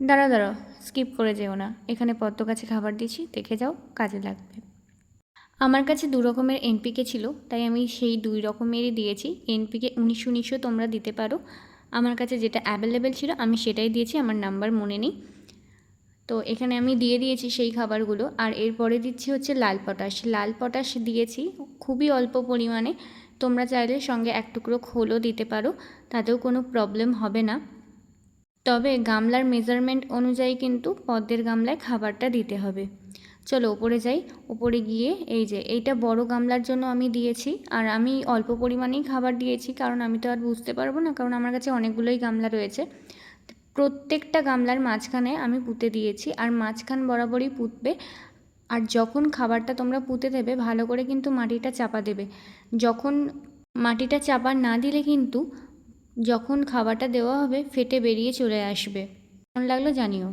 দাঁড়াও দাঁড়াও, স্কিপ করে যেও না, এখানে পদ্ম গাছে খাবার দিয়েছি, দেখে যাও, কাজে লাগবে। আমার কাছে 2 রকমের এনপিকে ছিল, তাই আমি সেই 2 রকমেরই দিয়েছি। এনপিকে 19-19ও তোমরা দিতে পারো, আমার কাছে যেটা অ্যাভেলেবেল ছিল আমি সেটাই দিয়েছি, আমার নাম্বার মনে নেই। তো এখানে আমি দিয়ে দিয়েছি সেই খাবারগুলো। আর এরপরে দিচ্ছি হচ্ছে লাল পটাশ। লাল পটাশ দিয়েছি খুবই অল্প পরিমাণে, তোমরা চাইলে সঙ্গে 1 টুকরো খোলও দিতে পারো, তাতেও কোনো প্রবলেম হবে না। তবে গামলার মেজারমেন্ট অনুযায়ী কিন্তু পদ্মের গামলায় খাবারটা দিতে হবে। চলো ওপরে যাই। ওপরে গিয়ে এই যে এইটা বড় গামলার জন্য আমি দিয়েছি, আর আমি অল্প পরিমাণেই খাবার দিয়েছি, কারণ আমি তো আর বুঝতে পারবো না, কারণ আমার কাছে অনেকগুলোই গামলা রয়েছে। প্রত্যেকটা গামলার মাঝখানে আমি পুঁতে দিয়েছি, আর মাঝখান বরাবরই পুঁতবে। আর যখন খাবারটা তোমরা পুঁতে দেবে ভালো করে কিন্তু মাটিটা চাপা দেবে। যখন মাটিটা চাপা না দিলে কিন্তু যখন খাবারটা দেওয়া হবে ফেটে বেরিয়ে চলে আসবে। কেমন লাগলো জানিও।